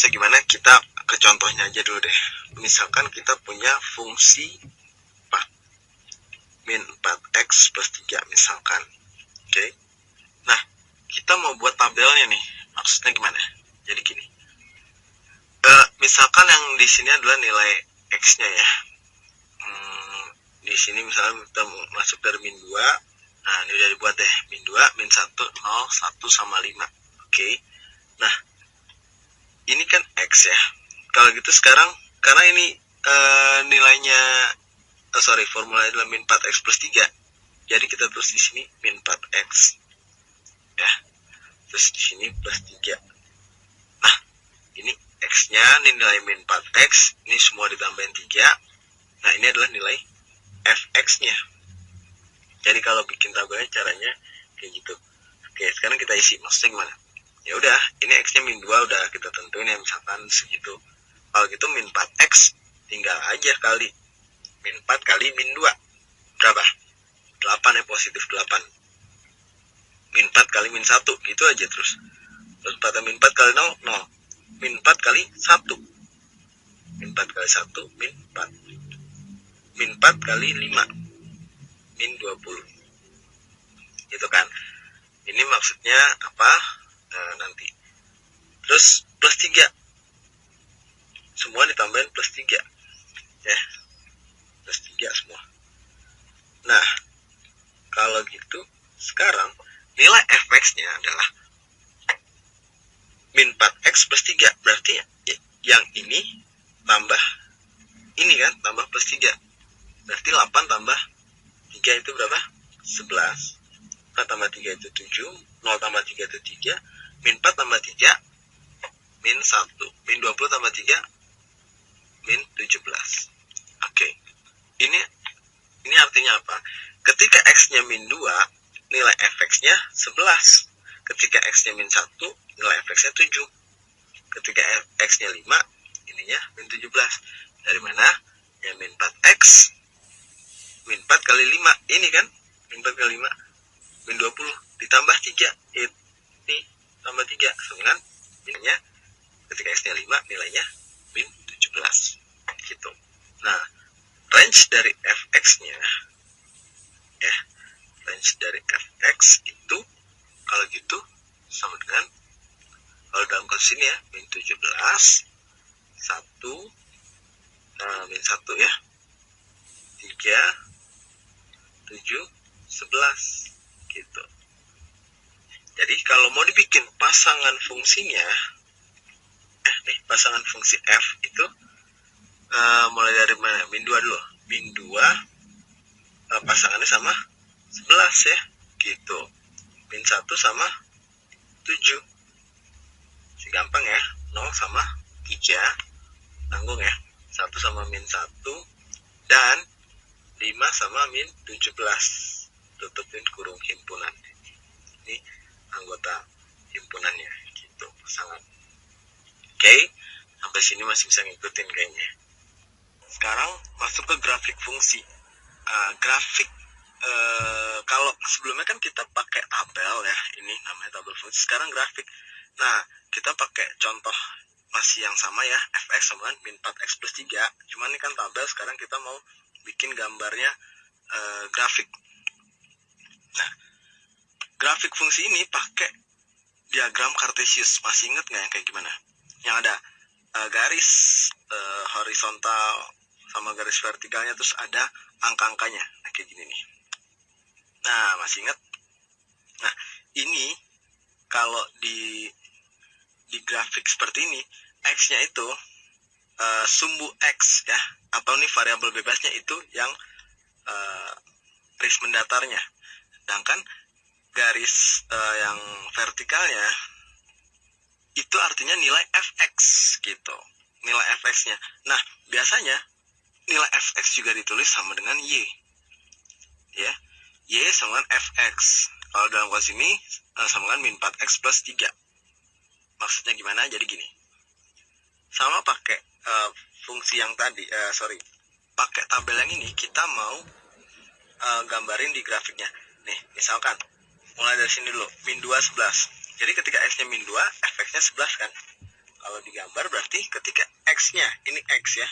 maksudnya gimana, kita ke contohnya aja dulu deh. Misalkan kita punya fungsi min 4x plus 3 misalkan. Oke. Nah, kita mau buat tabelnya nih. Maksudnya gimana? Jadi gini. Misalkan yang di sini adalah nilai x-nya ya. Di sini misalnya kita masuk dari min 2. Nah, ini udah dibuat deh. Min 2, min 1, 0, 1 sama 5. Oke. Nah, ini kan x ya. Kalau gitu sekarang, karena ini nilainya formulanya adalah min 4x plus 3. Jadi kita tulis di sini min 4x. Ya. Terus di sini plus 3. Nah, ini x-nya, ini nilai min 4x, ini semua ditambahin 3. Nah, ini adalah nilai fx-nya. Jadi kalau bikin tabelnya caranya kayak gitu. Oke, sekarang kita isi. Maksudnya gimana? Ya udah, ini x-nya min 2 udah kita tentuin ya, misalkan segitu. Kalau gitu min 4x tinggal aja kali min 4 kali min 2. Berapa? 8 ya, positif 8. Min 4 kali min 1, gitu aja terus. Terus 4 min 4 kali 0, 0. Min 4 kali 1. Min 4 kali 1, min 4. Min 4 kali 5, min 20. Gitu kan. Ini maksudnya apa? Nanti. Terus plus 3. Semua ditambahin plus 3. Ya. Plus 3 semua. Nah, kalau gitu, sekarang nilai fx-nya adalah min 4x plus 3. Berarti yang ini tambah ini kan, tambah plus 3. Berarti 8 tambah 3 itu berapa? 11. 4 tambah 3 itu 7. 0 tambah 3 itu 3. Min 4 tambah 3, min 1. Min 20 tambah 3, min 17. Oke. Ini artinya apa? Ketika x-nya min 2, nilai fx-nya 11. Ketika x-nya min 1, nilai fx-nya 7. Ketika x-nya 5, ininya min 17. Dari mana? Ya min 4x. Min 4 kali 5. Ini kan? Min 4 kali 5. Min 20. Ditambah 3. Ini tambah 3. Sama dengan nilainya. Ketika x-nya 5, nilainya min 17. Gitu. Nah, range dari fx-nya, ya, range dari fx itu, kalau gitu, sama dengan, kalau dalam kasus ini ya, min 17, 1, min 1 ya, 3, 7, 11, gitu. Jadi kalau mau dibikin pasangan fungsinya, pasangan fungsi f itu, mulai dari mana? Min 2 dulu. Min 2 pasangannya sama 11 ya. Gitu. Min 1 sama 7. Gampang ya. 0 sama 3. Tanggung ya. 1 sama min 1. Dan 5 sama min 17. Tutupin kurung himpunan. Ini anggota himpunannya. Gitu. Pasangan. Oke. Sampai sini masih bisa ngikutin kayaknya. Sekarang masuk ke grafik fungsi. Grafik, kalau sebelumnya kan kita pakai tabel ya, ini namanya tabel fungsi. Sekarang grafik. Nah, kita pakai contoh masih yang sama ya, fx sama min 4x plus 3. Cuman ini kan tabel, sekarang kita mau bikin gambarnya grafik. Nah, grafik fungsi ini pakai diagram Cartesius. Masih inget nggak yang kayak gimana? Yang ada garis horizontal sama garis vertikalnya, terus ada angka-angkanya. Nah, kayak gini nih. Nah, masih ingat? Nah, ini kalau di grafik seperti ini, x-nya itu sumbu x ya, atau nih variabel bebasnya itu yang garis mendatarnya. Sedangkan garis yang vertikalnya itu artinya nilai fx gitu. Nilai fx-nya. Nah, biasanya nilai fx juga ditulis sama dengan y. Ya. Y sama dengan fx. Kalau dalam kasus ini sama dengan min 4x plus 3. Maksudnya gimana? Jadi gini. Sama pakai fungsi yang tadi, pakai tabel yang ini kita mau gambarin di grafiknya. Nih, misalkan mulai dari sini dulu, min 2 11. Jadi ketika x-nya min 2, fx-nya 11 kan. Kalau digambar berarti ketika X-nya, ini X ya,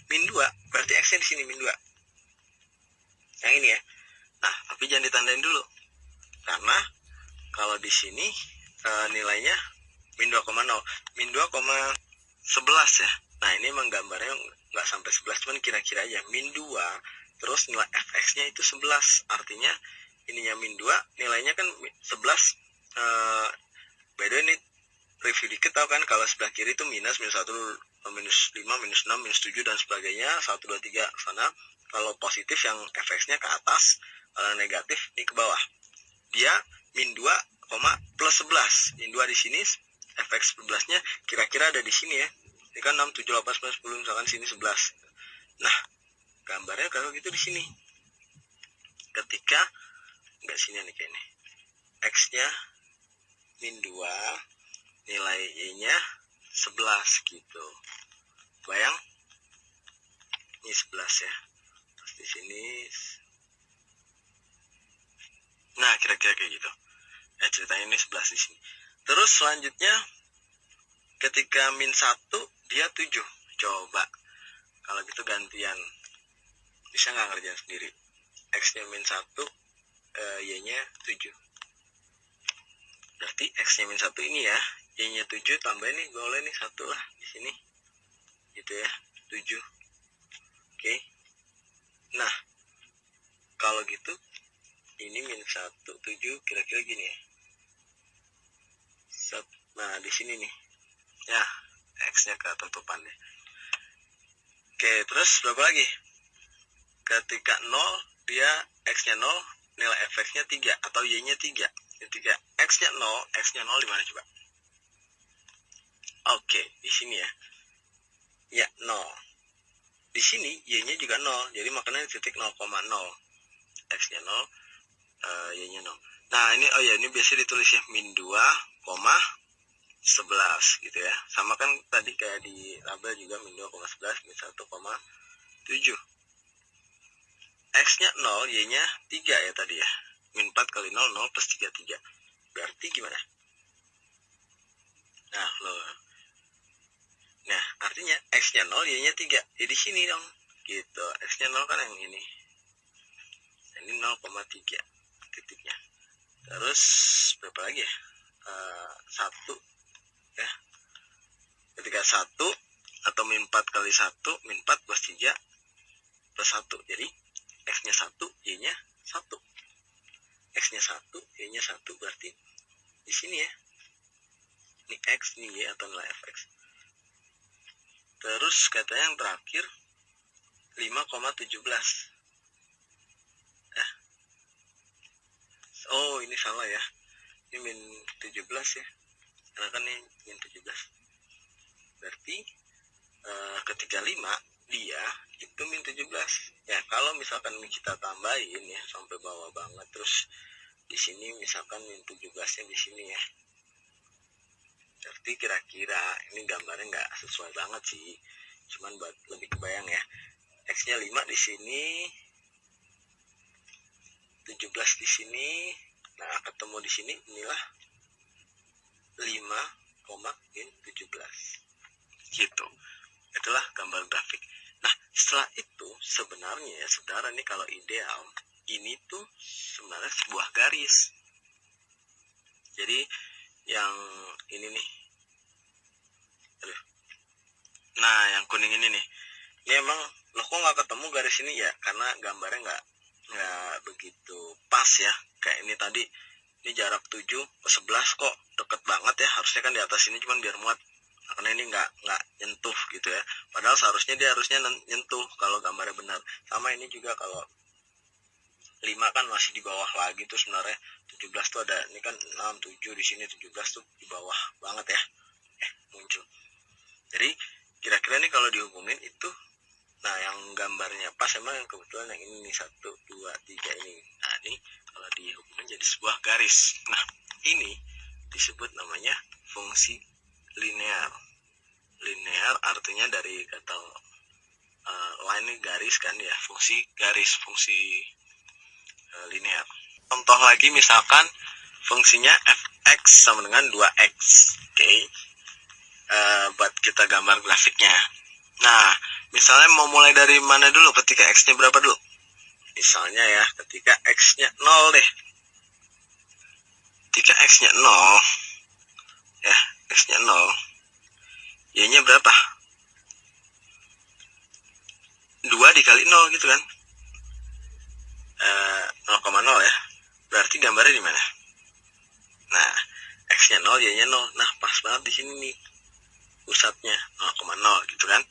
min 2, berarti X-nya di sini min 2. Yang ini ya. Nah, tapi jangan ditandain dulu. Karena kalau di sini nilainya min 2,0, min 2,11 ya. Nah, ini emang gambarnya nggak sampai 11, cuman kira-kira aja. Min 2, terus nilai fx-nya itu 11. Artinya ininya min 2, nilainya kan 11. By the way, ini review dikit, tau kan kalau sebelah kiri itu minus 1, minus 5, minus 6, minus 7 dan sebagainya, 1, 2, 3 sana. Kalau positif yang fx-nya ke atas, kalau negatif ini ke bawah. Dia min 2, plus 11. Min 2 di sini, fx 11-nya kira-kira ada di sini ya. Ini kan 6, 7, 8, 9, 10, misalkan sini 11. Nah, gambarnya kalau gitu di sini. Ketika enggak sini nih kayaknya. X-nya min 2, nilai Y-nya 11 gitu. Bayang? Ini 11 ya. Terus di sini. Nah, kira-kira kayak gitu. Ceritanya ini 11 di sini. Terus selanjutnya ketika min 1 dia 7. Coba kalau gitu gantian. Bisa nggak ngerjain sendiri? X-nya min 1, Y-nya 7. Berarti X-nya min 1 ini ya, Y-nya 7 tambah ini boleh nih 1 lah di sini. Gitu ya, 7. Oke. Nah, kalau gitu ini min 1, 7 kira-kira gini ya. Nah, di sini nih. Ya, X-nya ketutupan deh. Oke, terus berapa lagi? Ketika 0, dia X-nya 0, nilai fx-nya 3 atau Y-nya 3. Ketika X-nya 0, X-nya 0 di mana coba? Oke, di sini ya. Ya, 0. Di sini Y-nya juga 0, jadi makanya titik 0,0. X-nya 0, Y-nya 0. Nah, ini biasa ditulis ya, min 2, 11 gitu ya. Sama kan tadi kayak di label juga min 2,11, min 1,7. X-nya 0, Y-nya 3 ya tadi ya. Min 4 kali 0, 0 plus 3, 3. Berarti gimana? Nah, Nah, artinya X-nya 0, Y-nya 3. Ya di sini dong. Gitu. X-nya 0 kan yang ini. Ini 0,3 titiknya. Terus berapa lagi ya? 1 ya. Ketika 1 atau min 4 kali 1, min 4 plus 3 plus 1. Jadi X-nya 1, Y-nya 1. X-nya 1, Y-nya 1 berarti di sini ya. Ini X, ini Y atau nilai fx. Terus katanya yang terakhir 5,17. Oh, ini salah ya. Ini min 17 ya. Karena kan ini min 17. Berarti ketika 5 dia itu min 17. Ya, kalau misalkan kita tambahin ya sampai bawah banget, terus di sini misalkan min 17-nya di sini ya. Berarti kira-kira ini gambarnya nggak sesuai banget sih. Cuman buat lebih kebayang ya. X-nya 5 di sini, 17 di sini. Nah, ketemu di sini inilah 5,17. Gitu. Itulah gambar grafik. Nah, setelah itu sebenarnya ya, saudara nih kalau ideal, ini tuh sebenarnya sebuah garis. Jadi yang ini nih. Nah, yang kuning ini nih. Ini emang loh kok nggak ketemu garis ini ya? Karena gambarnya nggak begitu pas ya. Kayak ini tadi. Ini jarak 7 ke 11 kok deket banget ya. Harusnya kan di atas ini cuman biar muat. Nah, karena ini nggak nyentuh gitu ya. Padahal seharusnya dia harusnya nyentuh kalau gambarnya benar. Sama ini juga kalau 5 kan masih di bawah lagi tuh sebenarnya. 17 tuh ada, ini kan 6, 7 di sini, 17 tuh di bawah banget ya. Muncul. Jadi kira-kira nih kalau dihubungin itu, nah yang gambarnya pas emang yang kebetulan yang ini nih 1, 2, 3 ini. Nah ini kalau dihubungin jadi sebuah garis. Nah ini disebut namanya fungsi linear. Linear artinya dari kata line garis kan ya, fungsi garis, fungsi linear. Contoh lagi misalkan fungsinya fx sama dengan 2x. Oke. buat kita gambar grafiknya. Nah, misalnya mau mulai dari mana dulu ketika X-nya berapa dulu? Misalnya ya, ketika X-nya 0 deh. Ketika X-nya 0, ya, X-nya 0, Y-nya berapa? 2 dikali 0 gitu kan. 0,0 ya. Berarti gambarnya di mana? Nah, X-nya 0, Y-nya 0. Nah, pas banget di sini nih. Pusatnya 0,0 gitu kan.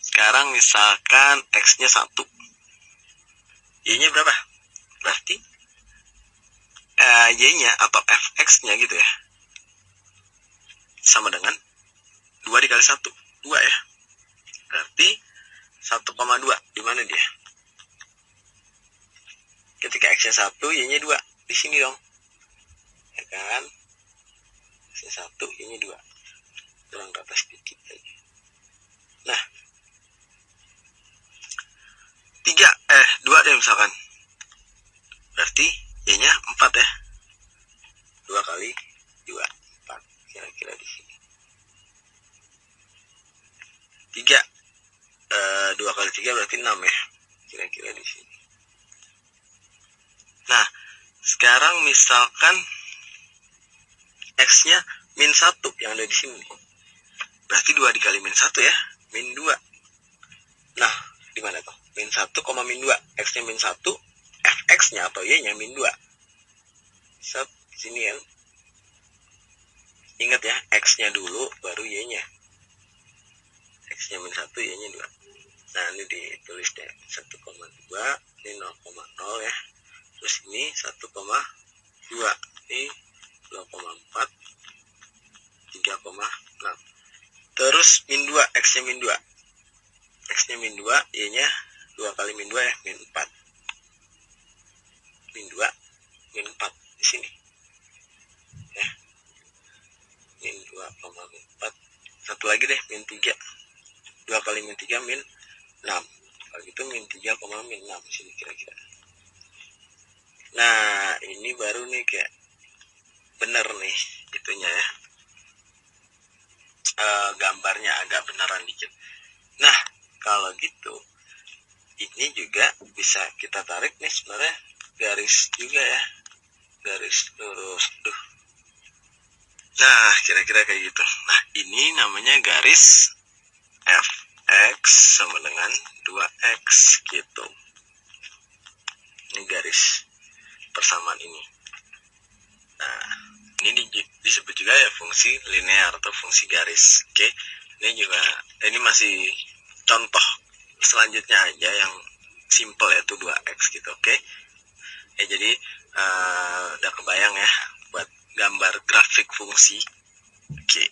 Sekarang misalkan X-nya 1. Y-nya berapa? Berarti Y-nya atau Fx-nya gitu ya. Sama dengan 2 dikali 1. 2 ya. Berarti 1,2. Di mana dia? Ketika X-nya 1, Y-nya 2. Di sini dong. Ya kan? X-nya 1, Y-nya 2. Kurang ke atas sedikit lagi. Nah, 2 deh misalkan. Berarti Y-nya 4 ya. 2 kali 2, 4. Kira-kira di sini. 3. 2 kali 3 berarti 6 ya. Kira-kira di sini. Nah, sekarang misalkan X-nya min 1 yang ada di sini. Berarti 2 dikali min 1 ya. Min 2. Nah, di mana tuh? Min 1, min 2. X-nya min 1, Fx-nya atau Y-nya min 2. Set, sini ya. Ingat ya, X-nya dulu, baru Y-nya. X-nya min 1, Y-nya 2. Nah, ini ditulis deh. 1,2, ini 0,0 ya. Terus ini 1,2. Ini 2,4, 3,6. Terus min 2, X-nya min 2. X-nya min 2, Y-nya 2 kali min 2 ya, min 4. Min 2, min 4 di sini. Ya. Min 2,4. Satu lagi deh, min 3. 2 kali min 3 min 6. Kalau gitu min 3, min 6 di sini kira-kira. Nah, ini baru nih kayak bener nih itunya ya. Gambarnya agak beneran dikit. Nah, kalau gitu ini juga bisa kita tarik nih sebenarnya garis juga ya, garis lurus. Nah, kira-kira kayak gitu. Nah, ini namanya garis Fx sama dengan 2x gitu. Ini garis persamaan ini. Nah, ini disebut juga ya fungsi linear atau fungsi garis. Oke, ini juga, ini masih contoh selanjutnya aja yang simple yaitu 2x gitu. Oke. Ya, jadi udah kebayang ya buat gambar grafik fungsi. Oke.